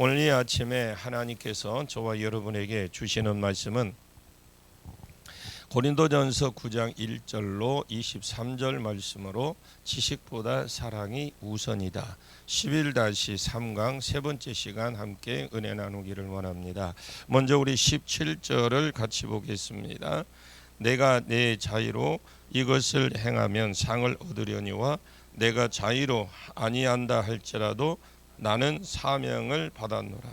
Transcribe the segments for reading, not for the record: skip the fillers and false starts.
오늘 이 아침에 하나님께서 저와 여러분에게 주시는 말씀은 고린도전서 9장 1절로 23절 말씀으로 지식보다 사랑이 우선이다. 11-3강 세 번째 시간 함께 은혜 나누기를 원합니다. 먼저 우리 17절을 같이 보겠습니다. 내가 내 자의로 이것을 행하면 상을 얻으려니와 내가 자의로 아니한다 할지라도 나는 사명을 받았노라.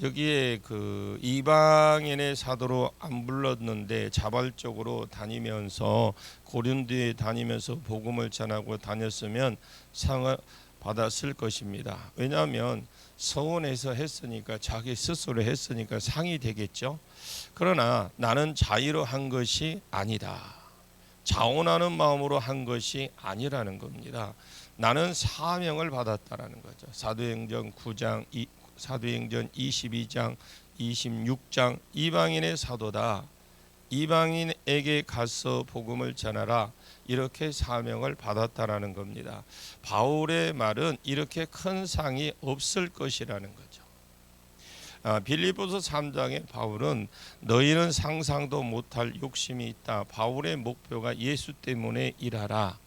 여기에 그 이방인의 사도로 안 불렀는데 자발적으로 다니면서 고린도에 다니면서 복음을 전하고 다녔으면 상을 받았을 것입니다. 왜냐하면 서원에서 했으니까 자기 스스로 했으니까 상이 되겠죠. 그러나 나는 자의로 한 것이 아니다. 자원하는 마음으로 한 것이 아니라는 겁니다. 나는 사명을 받았다라는 거죠. 사도행전 9장, 사도행전 22장, 26장 이방인의 사도다. 이방인에게 가서 복음을 전하라. 이렇게 사명을 받았다라는 겁니다. 바울의 말은 이렇게 큰 상이 없을 것이라는 거죠. 빌립보서 3장에 바울은 너희는 상상도 못할 욕심이 있다. 바울의 목표가 예수 때문에 일하라.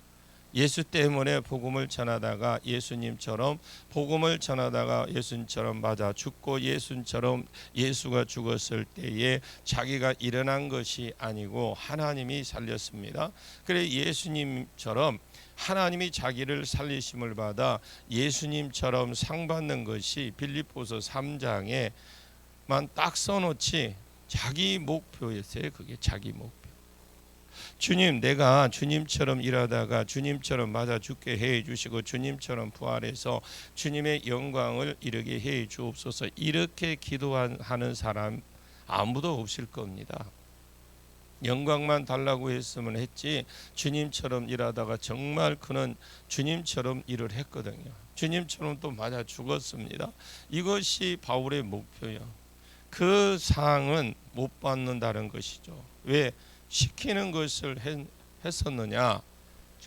예수 때문에 복음을 전하다가 예수님처럼 복음을 전하다가 예수님처럼 맞아 죽고 예수님처럼 예수가 죽었을 때에 자기가 일어난 것이 아니고 하나님이 살렸습니다. 그래 예수님처럼 하나님이 자기를 살리심을 받아 예수님처럼 상 받는 것이 빌립보서 3장에만 딱 써놓지 자기 목표였어요. 그게 자기 목표. 주님, 내가 주님처럼 일하다가 주님처럼 맞아 죽게 해 주시고 주님처럼 부활해서 주님의 영광을 이루게 해 주옵소서. 이렇게 기도하는 사람 아무도 없을 겁니다. 영광만 달라고 했으면 했지 주님처럼 일하다가 정말 그는 주님처럼 일을 했거든요. 주님처럼 또 맞아 죽었습니다. 이것이 바울의 목표예요. 그 상은 못 받는다는 것이죠. 왜? 시키는 것을 했었느냐.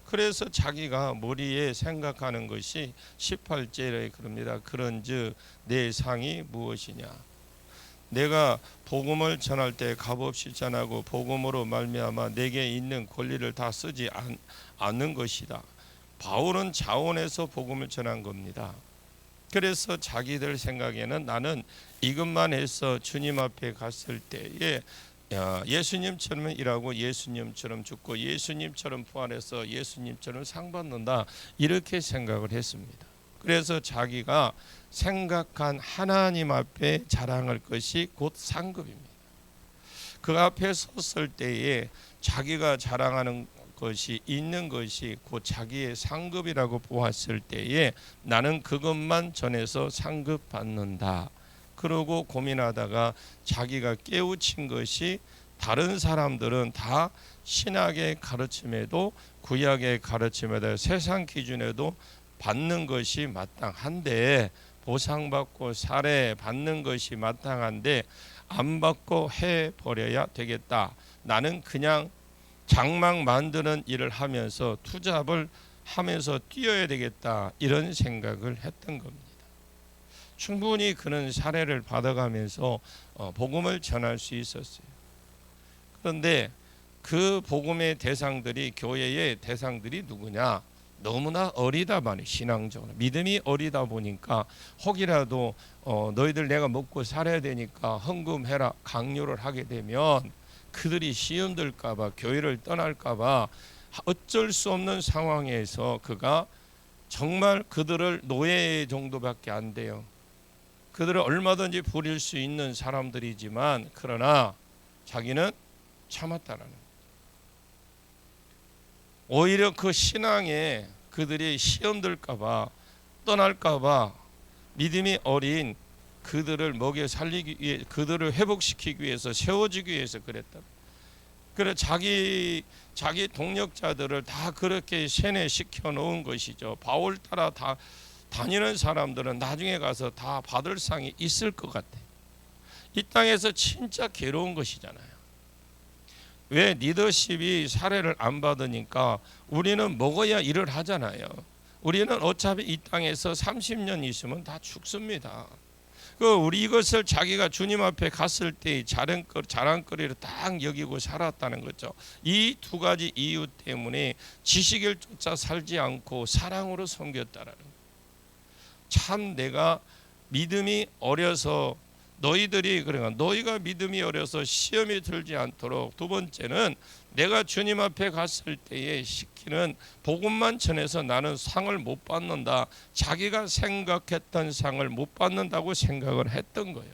그래서 자기가 머리에 생각하는 것이 18절에 그럽니다. 그런즉 내 상이 무엇이냐. 내가 복음을 전할 때 값없이 전하고 복음으로 말미암아 내게 있는 권리를 다 쓰지 않는 것이다. 바울은 자원해서 복음을 전한 겁니다. 그래서 자기들 생각에는 나는 이것만 해서 주님 앞에 갔을 때에 예수님처럼 일하고 예수님처럼 죽고 예수님처럼 부활해서 예수님처럼 상 받는다. 이렇게 생각을 했습니다. 그래서 자기가 생각한 하나님 앞에 자랑할 것이 곧 상급입니다. 그 앞에 섰을 때에 자기가 자랑하는 것이 있는 것이 곧 자기의 상급이라고 보았을 때에 나는 그것만 전해서 상급 받는다. 그러고 고민하다가 자기가 깨우친 것이 다른 사람들은 다 신학의 가르침에도 구약의 가르침에도 세상 기준에도 받는 것이 마땅한데 보상받고 살해 받는 것이 마땅한데 안 받고 해버려야 되겠다. 나는 그냥 장막 만드는 일을 하면서 투잡을 하면서 뛰어야 되겠다. 이런 생각을 했던 겁니다. 충분히 그는 사례를 받아가면서 복음을 전할 수 있었어요. 그런데 그 복음의 대상들이 교회의 대상들이 누구냐? 너무나 어리다 말이에요. 신앙적으로 믿음이 어리다 보니까 혹이라도 너희들 내가 먹고 살아야 되니까 헌금해라 강요를 하게 되면 그들이 시험 들까봐 교회를 떠날까봐 어쩔 수 없는 상황에서 그가 정말 그들을 노예 정도밖에 안 돼요. 그들을 얼마든지 부릴 수 있는 사람들이지만 그러나 자기는 참았다라는 거예요. 오히려 그 신앙에 그들이 시험 들까봐 떠날까봐 믿음이 어린 그들을 먹여 살리기 위해 그들을 회복시키기 위해서 세워주기 위해서 그랬다. 그래 자기 동력자들을 다 그렇게 세뇌시켜 놓은 것이죠. 바울 따라 다 다니는 사람들은 나중에 가서 다 받을 상이 있을 것 같아. 이 땅에서 진짜 괴로운 것이잖아요. 왜? 리더십이 사례를 안 받으니까 우리는 먹어야 일을 하잖아요. 우리는 어차피 이 땅에서 30년 있으면 다 죽습니다. 우리 이것을 자기가 주님 앞에 갔을 때 자랑거리를 딱 여기고 살았다는 거죠. 이 두 가지 이유 때문에 지식을 쫓아 살지 않고 사랑으로 섬겼다라는 거예요. 참 내가 믿음이 어려서 너희가 믿음이 어려서 시험이 들지 않도록, 두 번째는 내가 주님 앞에 갔을 때에 시키는 복음만 전해서 나는 상을 못 받는다, 자기가 생각했던 상을 못 받는다고 생각을 했던 거예요.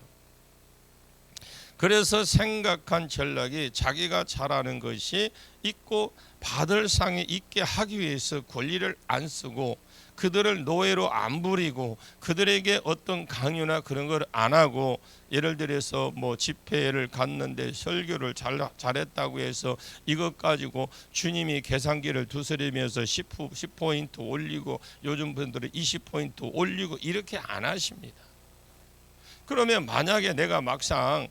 그래서 생각한 전략이 자기가 잘하는 것이 있고 받을 상이 있게 하기 위해서 권리를 안 쓰고 그들을 노예로 안 부리고 그들에게 어떤 강요나 그런 걸 안 하고, 예를 들어서 뭐 집회를 갔는데 설교를 잘했다고 해서 이것 가지고 주님이 계산기를 두드리면서 10포인트 올리고 요즘 분들은 20포인트 올리고 이렇게 안 하십니다. 그러면 만약에 내가 막상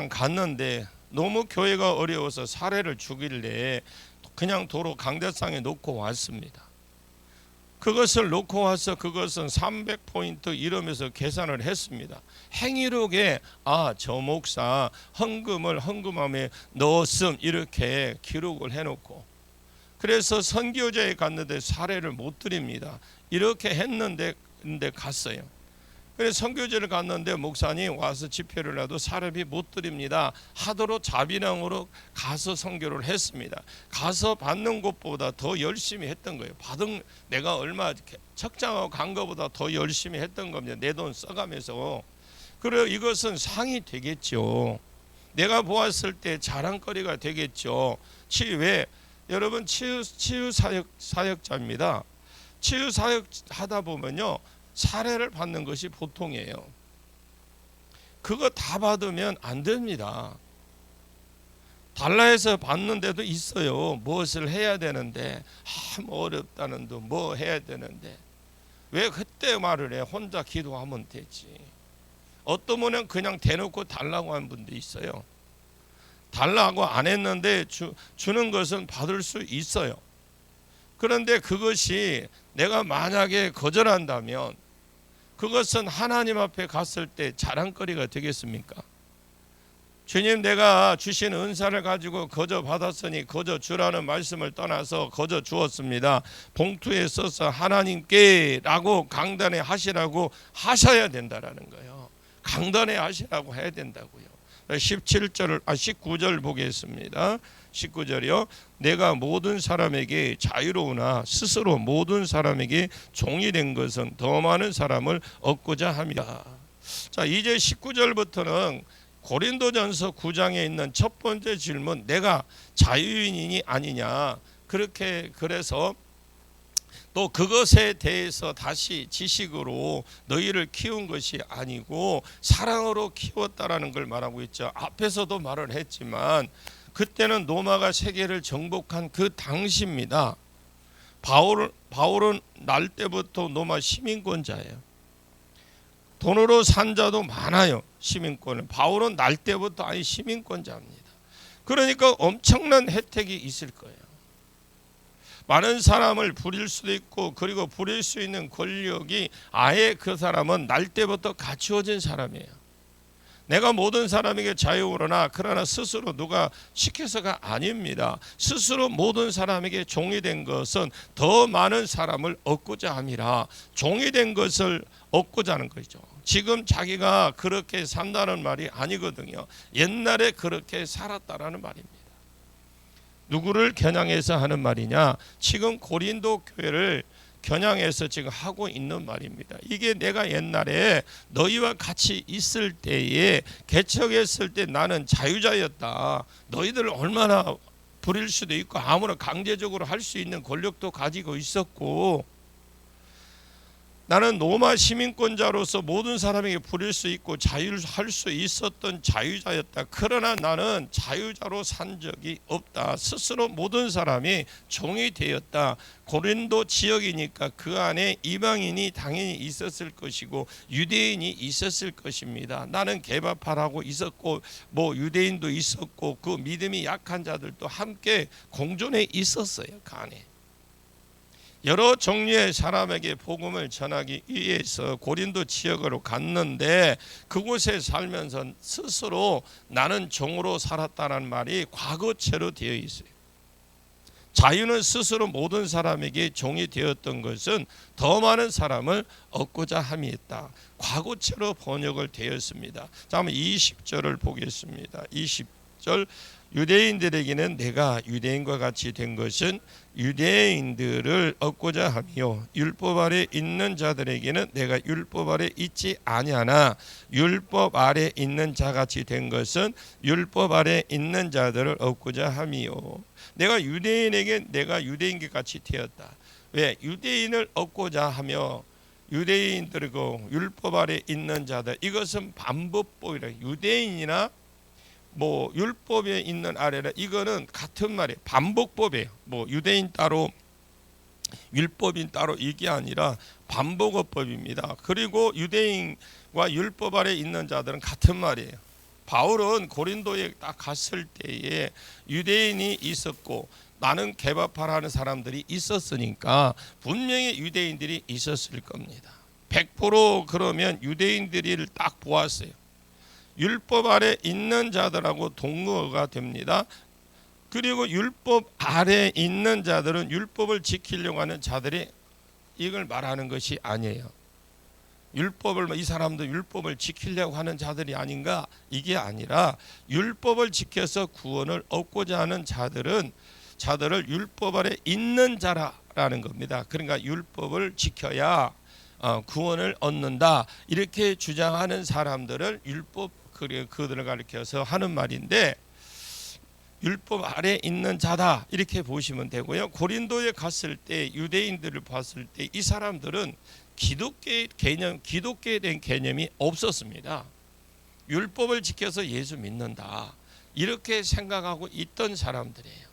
갔는데 너무 교회가 어려워서 사례를 주길래 그냥 도로 강대상에 놓고 왔습니다. 그것을 놓고 와서 그것은 300포인트 이러면서 계산을 했습니다. 행위록에 저 목사 헌금함에 넣었음 이렇게 기록을 해놓고, 그래서 선교제에 갔는데 사례를 못 드립니다. 이렇게 했는데 갔어요. 그래서 선교제를 갔는데 목사님 와서 집회를 해도 사례비 못 드립니다 하도록 자비량으로 가서 선교를 했습니다. 가서 받는 것보다 더 열심히 했던 거예요. 내가 얼마 책장하고 간 것보다 더 열심히 했던 겁니다. 내 돈 써가면서. 그래 이것은 상이 되겠죠. 내가 보았을 때 자랑거리가 되겠죠. 여러분 치유 사역자입니다. 치유 사역 하다 보면요, 사례를 받는 것이 보통이에요. 그거 다 받으면 안 됩니다. 달라해서 받는 데도 있어요. 무엇을 해야 되는데 뭐 어렵다는 둥 뭐 해야 되는데 왜 그때 말을 해? 혼자 기도하면 되지. 어떤 분은 그냥 대놓고 달라고 하는 분도 있어요. 달라고 안 했는데 주는 것은 받을 수 있어요. 그런데 그것이 내가 만약에 거절한다면 그것은 하나님 앞에 갔을 때 자랑거리가 되겠습니까? 주님, 내가 주신 은사를 가지고 거저 받았으니 거저 주라는 말씀을 떠나서 거저 주었습니다. 봉투에 써서 하나님께 라고 강단에 하시라고 하셔야 된다라는 거예요. 강단에 하시라고 해야 된다고요. 19절 보겠습니다. 19절이요. 내가 모든 사람에게 자유로우나 스스로 모든 사람에게 종이 된 것은 더 많은 사람을 얻고자 합니다. 자, 이제 19절부터는 고린도전서 9장에 있는 첫 번째 질문, 내가 자유인이니 아니냐. 그래서 또 그것에 대해서 다시 지식으로 너희를 키운 것이 아니고 사랑으로 키웠다라는 걸 말하고 있죠. 앞에서도 말을 했지만 그때는 로마가 세계를 정복한 그 당시입니다. 바울은 날 때부터 로마 시민권자예요. 돈으로 산 자도 많아요. 시민권을. 바울은 날 때부터 아예 시민권자입니다. 그러니까 엄청난 혜택이 있을 거예요. 많은 사람을 부릴 수도 있고, 그리고 부릴 수 있는 권력이 아예 그 사람은 날 때부터 갖추어진 사람이에요. 내가 모든 사람에게 자유로나, 그러나 스스로 누가 시켜서가 아닙니다. 스스로 모든 사람에게 종이 된 것은 더 많은 사람을 얻고자 함이라. 종이 된 것을 얻고자 하는 거죠. 지금 자기가 그렇게 산다는 말이 아니거든요. 옛날에 그렇게 살았다라는 말입니다. 누구를 겨냥해서 하는 말이냐? 지금 고린도 교회를 겨냥해서 지금 하고 있는 말입니다. 이게 내가 옛날에 너희와 같이 있을 때에 개척했을 때 나는 자유자였다. 너희들을 얼마나 부릴 수도 있고 아무나 강제적으로 할 수 있는 권력도 가지고 있었고, 나는 로마 시민권자로서 모든 사람에게 부릴 수 있고 자유할 수 있었던 자유자였다. 그러나 나는 자유자로 산 적이 없다. 스스로 모든 사람이 종이 되었다. 고린도 지역이니까 그 안에 이방인이 당연히 있었을 것이고 유대인이 있었을 것입니다. 나는 개바파라고 있었고 뭐 유대인도 있었고 그 믿음이 약한 자들도 함께 공존해 있었어요. 그 안에. 여러 종류의 사람에게 복음을 전하기 위해서 고린도 지역으로 갔는데 그곳에 살면서 스스로 나는 종으로 살았다는 말이 과거체로 되어 있어요. 자유는 스스로 모든 사람에게 종이 되었던 것은 더 많은 사람을 얻고자 함이었다. 과거체로 번역을 되었습니다. 자, 한번 20절을 보겠습니다. 20절, 유대인들에게는 내가 유대인과 같이 된 것은 유대인들을 얻고자 하며 율법 아래 있는 자들에게는 내가 율법 아래 있지 아니하나 율법 아래 있는 자같이 된 것은 율법 아래 있는 자들을 얻고자 하며 내가 유대인에게 내가 유대인과 같이 되었다. 왜? 유대인을 얻고자 하며 유대인들이고 율법 아래 있는 자들, 이것은 반법법이라. 유대인이나 뭐 율법에 있는 아래라, 이거는 같은 말이에요. 반복법이에요. 뭐 유대인 따로 율법인 따로 이게 아니라 반복법입니다. 그리고 유대인과 율법 아래 있는 자들은 같은 말이에요. 바울은 고린도에 딱 갔을 때에 유대인이 있었고 나는 개바파라는 사람들이 있었으니까 분명히 유대인들이 있었을 겁니다. 100% 그러면 유대인들을 딱 보았어요. 율법 아래 있는 자들하고 동거가 됩니다. 그리고 율법 아래 있는 자들은 율법을 지키려고 하는 자들이 이걸 말하는 것이 아니에요. 이 사람도 율법을 지키려고 하는 자들이 아닌가? 이게 아니라 율법을 지켜서 구원을 얻고자 하는 자들을 율법 아래 있는 자라는 겁니다. 그러니까 율법을 지켜야 구원을 얻는다, 이렇게 주장하는 사람들을 율법, 그들을 가리켜서 하는 말인데 율법 아래 있는 자다, 이렇게 보시면 되고요. 고린도에 갔을 때 유대인들을 봤을 때 이 사람들은 기독교에 대한 개념이 없었습니다. 율법을 지켜서 예수 믿는다, 이렇게 생각하고 있던 사람들이에요.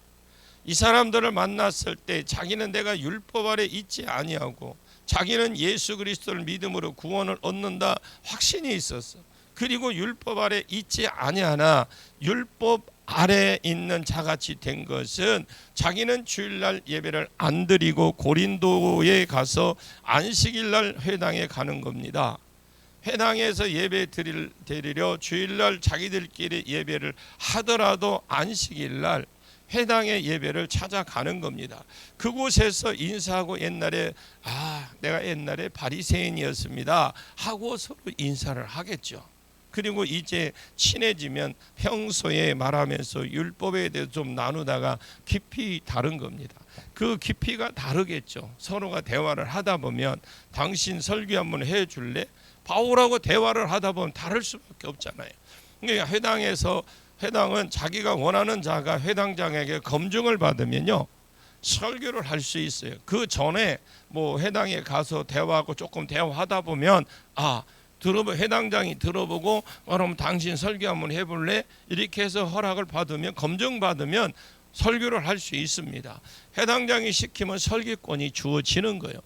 이 사람들을 만났을 때 자기는 내가 율법 아래 있지 아니하고 자기는 예수 그리스도를 믿음으로 구원을 얻는다 확신이 있었어. 그리고 율법 아래 있지 아니하나 율법 아래 있는 자같이 된 것은 자기는 주일날 예배를 안 드리고 고린도에 가서 안식일날 회당에 가는 겁니다. 회당에서 예배 드리려 주일날 자기들끼리 예배를 하더라도 안식일날 회당의 예배를 찾아가는 겁니다. 그곳에서 인사하고 내가 옛날에 바리새인이었습니다 하고 서로 인사를 하겠죠. 그리고 이제 친해지면 평소에 말하면서 율법에 대해서 좀 나누다가 깊이 다른 겁니다. 그 깊이가 다르겠죠. 서로가 대화를 하다 보면 당신 설교 한번 해줄래? 바울하고 대화를 하다 보면 다를 수밖에 없잖아요. 그러니까 회당은 자기가 원하는 자가 회당장에게 검증을 받으면요 설교를 할 수 있어요. 그 전에 뭐 회당에 가서 조금 대화하다 보면 회당장이 들어보고 그럼 당신 설교 한번 해볼래? 이렇게 해서 허락을 받으면, 검증받으면 설교를 할 수 있습니다. 회당장이 시키면 설교권이 주어지는 거예요.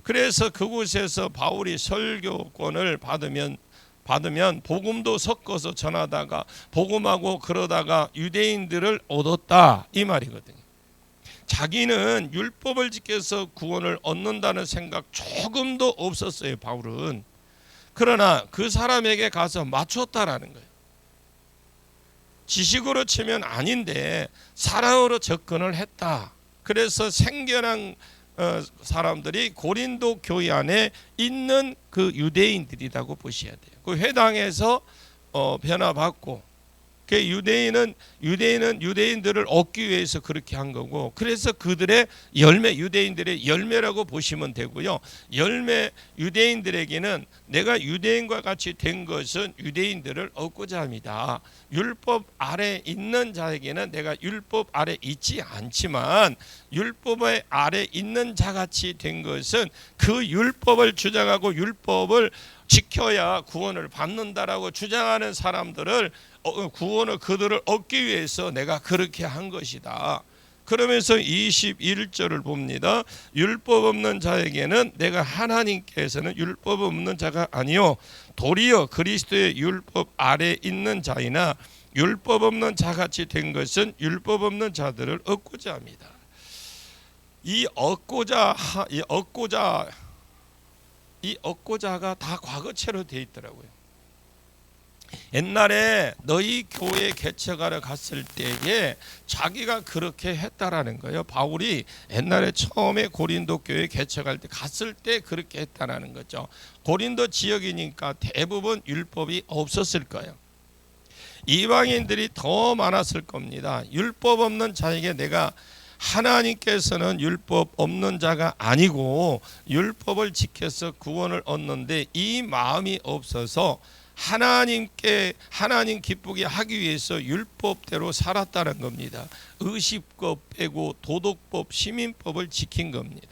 그래서 그곳에서 바울이 설교권을 받으면 복음도 섞어서 전하다가 복음하고 그러다가 유대인들을 얻었다, 이 말이거든요. 자기는 율법을 지켜서 구원을 얻는다는 생각 조금도 없었어요, 바울은. 그러나 그 사람에게 가서 맞췄다라는 거예요. 지식으로 치면 아닌데 사랑으로 접근을 했다. 그래서 생겨난 사람들이 고린도 교회 안에 있는 그 유대인들이라고 보셔야 돼요. 그 회당에서 변화받고, 그 유대인들을 얻기 위해서 그렇게 한 거고, 그래서 그들의 유대인들의 열매라고 보시면 되고요. 유대인들에게는 내가 유대인과 같이 된 것은 유대인들을 얻고자 합니다. 율법 아래 있는 자에게는 내가 율법 아래 있지 않지만 율법 아래 있는 자같이 된 것은 그 율법을 주장하고 율법을 지켜야 구원을 받는다라고 주장하는 사람들을 그들을 얻기 위해서 내가 그렇게 한 것이다. 그러면서 21절을 봅니다. 율법 없는 자에게는 내가 하나님께서는 율법 없는 자가 아니요 도리어 그리스도의 율법 아래 있는 자이나 율법 없는 자같이 된 것은 율법 없는 자들을 얻고자 합니다. 이 얻고자가 다 과거체로 되어 있더라고요. 옛날에 너희 교회 개척하러 갔을 때에 자기가 그렇게 했다라는 거예요. 바울이 옛날에 처음에 고린도 교회 개척할 때 갔을 때 그렇게 했다라는 거죠. 고린도 지역이니까 대부분 율법이 없었을 거예요. 이방인들이 더 많았을 겁니다. 율법 없는 자에게 내가 하나님께서는 율법 없는 자가 아니고 율법을 지켜서 구원을 얻는데 이 마음이 없어서 하나님 기쁘게 하기 위해서 율법대로 살았다는 겁니다. 의식법 빼고 도덕법, 시민법을 지킨 겁니다.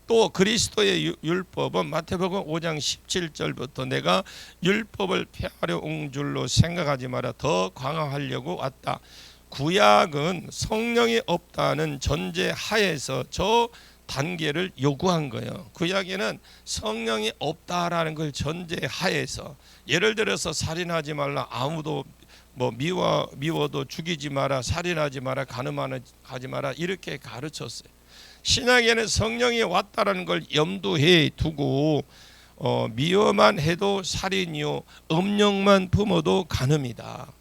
또 그리스도의 율법은 마태복음 5장 17절부터 내가 율법을 폐하려 온 줄로 생각하지 마라. 더 강화하려고 왔다. 구약은 성령이 없다는 전제 하에서 저 단계를 요구한 거예요. 구약에는 성령이 없다라는 걸 전제하에서, 예를 들어서 살인하지 말라, 아무도 미워도 죽이지 마라, 살인하지 마라, 가늠하지 마라, 이렇게 가르쳤어요. 신약에는 성령이 왔다라는 걸 염두에 두고 미워만 해도 살인이요 음욕만 품어도 간음이다.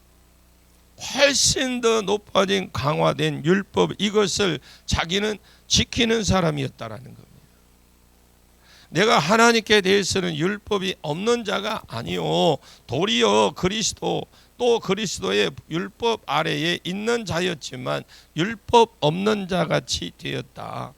훨씬 더 높아진 강화된 율법, 이것을 자기는 지키는 사람이었다라는 겁니다. 내가 하나님께 대해서는 율법이 없는 자가 아니요 도리어 그리스도, 또 그리스도의 율법 아래에 있는 자였지만 율법 없는 자같이 되었다.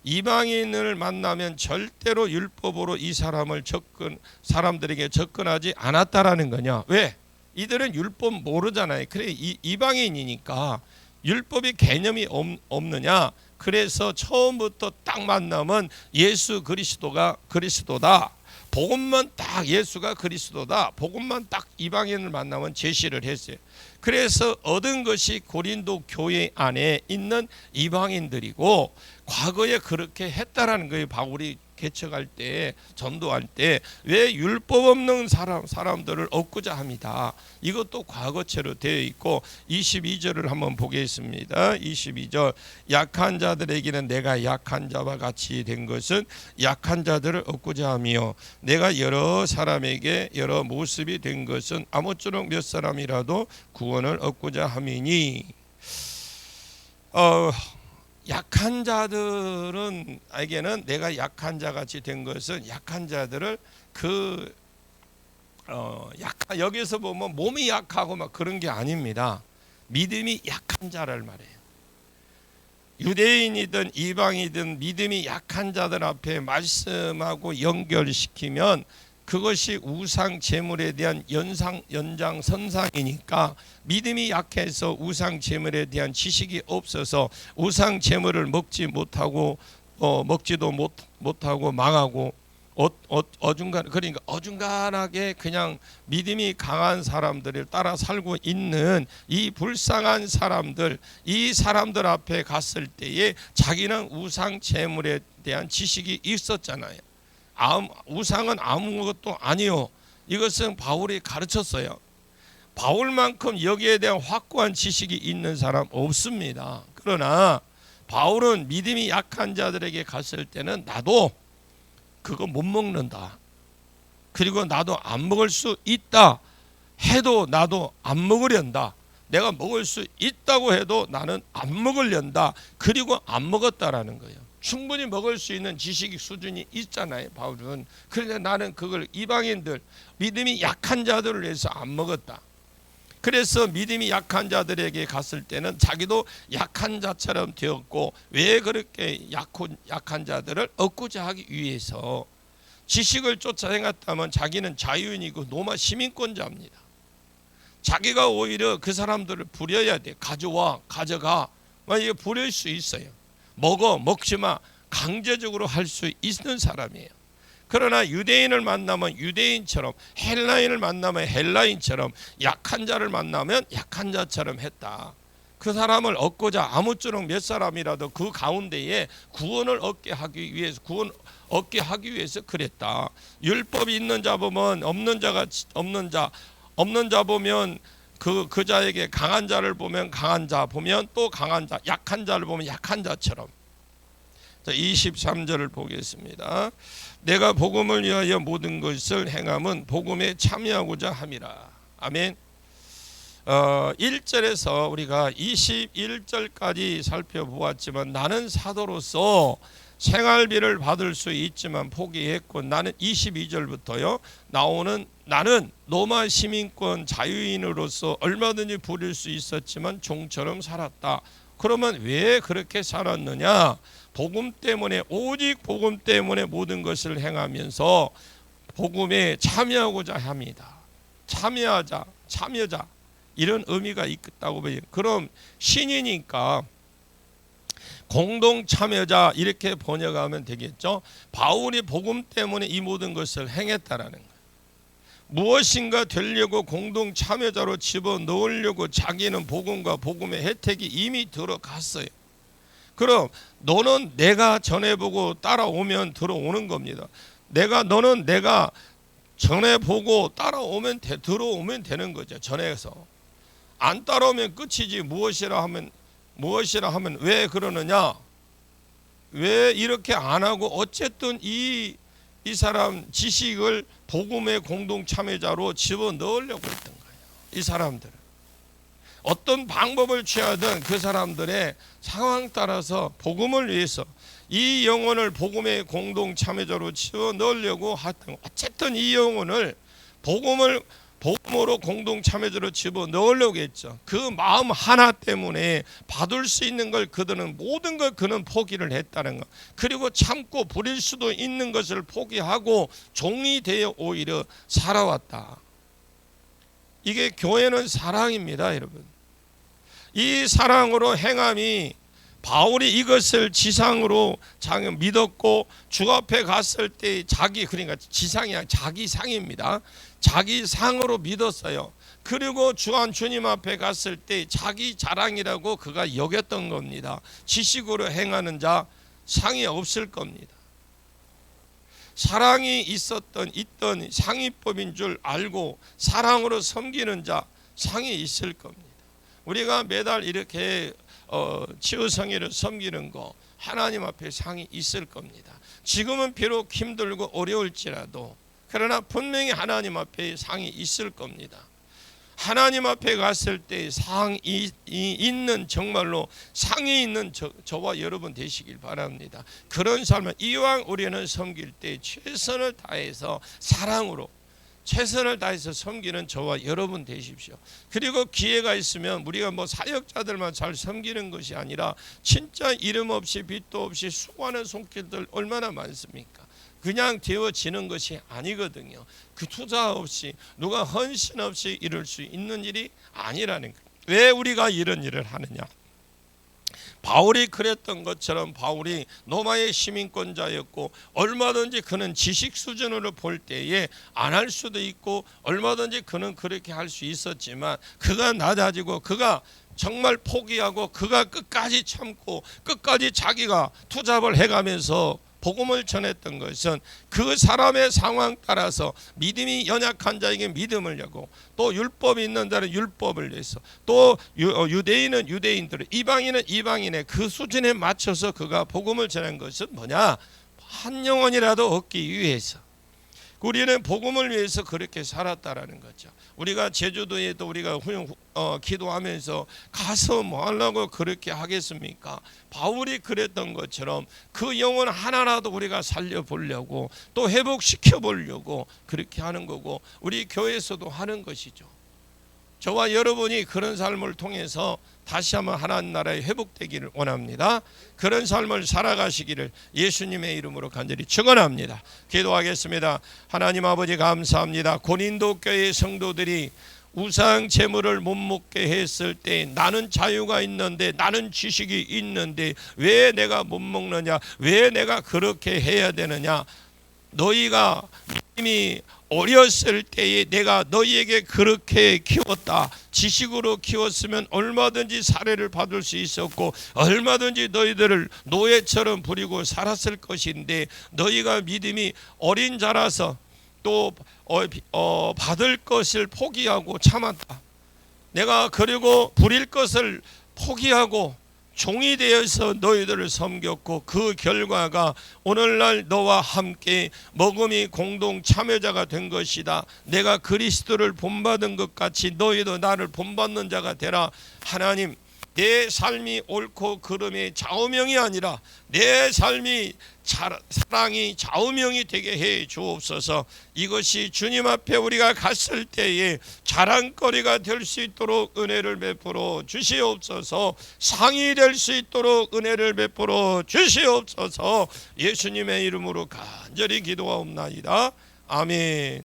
이방인을 만나면 절대로 율법으로 이 사람들에게 접근하지 않았다라는 거냐. 왜? 이들은 율법 모르잖아요. 그래, 이방인이니까 율법이 개념이 없느냐. 그래서 처음부터 딱 만나면 예수 그리스도가 그리스도다, 복음만 딱 예수가 그리스도다, 복음만 딱 이방인을 만나면 제시를 했어요. 그래서 얻은 것이 고린도 교회 안에 있는 이방인들이고, 과거에 그렇게 했다라는 거예요. 바울이 개척할 때, 전도할 때 왜 율법 없는 사람들을 얻고자 합니다. 이것도 과거체로 되어 있고, 22절을 한번 보겠습니다. 22절, 약한 자들에게는 내가 약한 자와 같이 된 것은 약한 자들을 얻고자 하며, 내가 여러 사람에게 여러 모습이 된 것은 아무쪼록 몇 사람이라도 구원을 얻고자 함이니. 약한 자들에게는 내가 약한 자같이 된 것은, 약한 자들을 여기서 보면 몸이 약하고 막 그런 게 아닙니다. 믿음이 약한 자를 말해요. 유대인이든 이방이든 믿음이 약한 자들 앞에 말씀하고 연결시키면 그것이 우상 제물에 대한 연장선상이니까, 믿음이 약해서 우상 제물에 대한 지식이 없어서 우상 제물을 먹지도 못하고 망하고 그러니까 어중간하게 그냥 믿음이 강한 사람들을 따라 살고 있는 이 불쌍한 사람들, 이 사람들 앞에 갔을 때에 자기는 우상 제물에 대한 지식이 있었잖아요. 우상은 아무것도 아니요. 이것은 바울이 가르쳤어요. 바울만큼 여기에 대한 확고한 지식이 있는 사람 없습니다. 그러나 바울은 믿음이 약한 자들에게 갔을 때는 나도 그거 못 먹는다, 그리고 나도 안 먹을 수 있다 해도 나도 안 먹으련다, 내가 먹을 수 있다고 해도 나는 안 먹으련다, 그리고 안 먹었다라는 거예요. 충분히 먹을 수 있는 지식 수준이 있잖아요, 바울은. 그런데 나는 그걸 이방인들, 믿음이 약한 자들을 위해서 안 먹었다. 그래서 믿음이 약한 자들에게 갔을 때는 자기도 약한 자처럼 되었고, 왜 그렇게 약한 자들을 얻고자 하기 위해서 지식을 쫓아행했다면 자기는 자유인이고 노마 시민권자입니다. 자기가 오히려 그 사람들을 부려야 돼. 가져와, 가져가, 이게 부릴 수 있어요. 먹지마, 강제적으로 할 수 있는 사람이에요. 그러나 유대인을 만나면 유대인처럼, 헬라인을 만나면 헬라인처럼, 약한 자를 만나면 약한 자처럼 했다. 그 사람을 얻고자 아무쪼록 몇 사람이라도 그 가운데에 구원을 얻게 하기 위해서 그랬다. 율법이 있는 자 보면 없는 자 보면 그 자에게 강한 자를 보면 강한 자, 보면 또 강한 자, 약한 자를 보면 약한 자처럼. 자, 23절을 보겠습니다. 내가 복음을 위하여 모든 것을 행함은 복음에 참여하고자 함이라. 아멘. 1절에서 우리가 21절까지 살펴보았지만 나는 사도로서 생활비를 받을 수 있지만 포기했고, 나는 22절부터요 나오는 나는 로마 시민권 자유인으로서 얼마든지 부릴 수 있었지만 종처럼 살았다. 그러면 왜 그렇게 살았느냐? 복음 때문에, 오직 복음 때문에 모든 것을 행하면서 복음에 참여하고자 합니다. 참여자 이런 의미가 있다고 봐요. 그럼 신이니까 공동 참여자 이렇게 번역하면 되겠죠. 바울이 복음 때문에 이 모든 것을 행했다라는 거예요. 무엇인가 되려고 공동 참여자로 집어넣으려고 자기는 복음과 복음의 혜택이 이미 들어갔어요. 그럼 너는 내가 전해보고 따라오면 들어오는 겁니다. 너는 내가 전해보고 따라오면 들어오면 되는 거죠. 전해서 안 따라오면 끝이지. 무엇이라 하면 왜 그러느냐? 왜 이렇게 안 하고 어쨌든 이 사람 지식을 복음의 공동 참여자로 집어넣으려고 했던 거예요. 이 사람들 어떤 방법을 취하든 그 사람들의 상황 따라서 복음을 위해서 이 영혼을 복음의 공동 참여자로 집어넣으려고 했던, 어쨌든 이 영혼을 복음으로 공동 참여자로 집어넣으려고 했죠. 그 마음 하나 때문에 받을 수 있는 걸 그들은 모든 걸 그는 포기를 했다는 것. 그리고 참고 부릴 수도 있는 것을 포기하고 종이 되어 오히려 살아왔다. 이게 교회는 사랑입니다, 여러분. 이 사랑으로 행함이 바울이 이것을 지상으로 믿었고 주 앞에 갔을 때 그러니까 지상이 아니라 자기 상입니다. 자기 상으로 믿었어요. 그리고 주님 앞에 갔을 때 자기 자랑이라고 그가 여겼던 겁니다. 지식으로 행하는 자 상이 없을 겁니다. 사랑이 있던 상위법인 줄 알고 사랑으로 섬기는 자 상이 있을 겁니다. 우리가 매달 이렇게 치유성회를 섬기는 거 하나님 앞에 상이 있을 겁니다. 지금은 비록 힘들고 어려울지라도 그러나 분명히 하나님 앞에 상이 있을 겁니다. 하나님 앞에 갔을 때 상이 있는, 정말로 상이 있는 저와 여러분 되시길 바랍니다. 그런 삶을 이왕 우리는 섬길 때 최선을 다해서 사랑으로 최선을 다해서 섬기는 저와 여러분 되십시오. 그리고 기회가 있으면 우리가 사역자들만 잘 섬기는 것이 아니라 진짜 이름 없이 빚도 없이 수고하는 손길들 얼마나 많습니까? 그냥 되어지는 것이 아니거든요. 그 투자 없이 누가 헌신 없이 이룰 수 있는 일이 아니라는 거예요. 왜 우리가 이런 일을 하느냐? 바울이 그랬던 것처럼 바울이 로마의 시민권자였고 얼마든지 그는 지식 수준으로 볼 때에 안 할 수도 있고 얼마든지 그는 그렇게 할 수 있었지만 그가 낮아지고 그가 정말 포기하고 그가 끝까지 참고 끝까지 자기가 투잡을 해가면서 복음을 전했던 것은 그 사람의 상황 따라서 믿음이 연약한 자에게 믿음을 주고 또 율법이 있는 자는 율법을 위해서 또 유대인은 유대인들을 이방인은 이방인의 그 수준에 맞춰서 그가 복음을 전한 것은 뭐냐? 한 영혼이라도 얻기 위해서. 우리는 복음을 위해서 그렇게 살았다라는 거죠. 우리가 제주도에도 우리가 기도하면서 가서 뭐 하려고 그렇게 하겠습니까? 바울이 그랬던 것처럼 그 영혼 하나라도 우리가 살려보려고 또 회복시켜 보려고 그렇게 하는 거고 우리 교회에서도 하는 것이죠. 저와 여러분이 그런 삶을 통해서 다시 한번 하나님 나라에 회복되기를 원합니다. 그런 삶을 살아가시기를 예수님의 이름으로 간절히 축원합니다. 기도하겠습니다. 하나님 아버지 감사합니다. 고린도 교회 성도들이 우상 제물을 못 먹게 했을 때 나는 자유가 있는데 나는 지식이 있는데 왜 내가 못 먹느냐? 왜 내가 그렇게 해야 되느냐? 너희가 이미 어렸을 때에 내가 너희에게 그렇게 키웠다. 지식으로 키웠으면 얼마든지 사례를 받을 수 있었고 얼마든지 너희들을 노예처럼 부리고 살았을 것인데 너희가 믿음이 어린 자라서 또 받을 것을 포기하고 참았다. 내가 그리고 부릴 것을 포기하고 종이 되어서 너희들을 섬겼고 그 결과가 오늘날 너와 함께 먹음이 공동 참여자가 된 것이다. 내가 그리스도를 본받은 것 같이 너희도 나를 본받는 자가 되라. 하나님, 내 삶이 옳고 그름의 좌우명이 아니라 내 삶이 사랑이 좌우명이 되게 해 주옵소서. 이것이 주님 앞에 우리가 갔을 때에 자랑거리가 될 수 있도록 은혜를 베풀어 주시옵소서. 상이 될 수 있도록 은혜를 베풀어 주시옵소서. 예수님의 이름으로 간절히 기도하옵나이다. 아멘.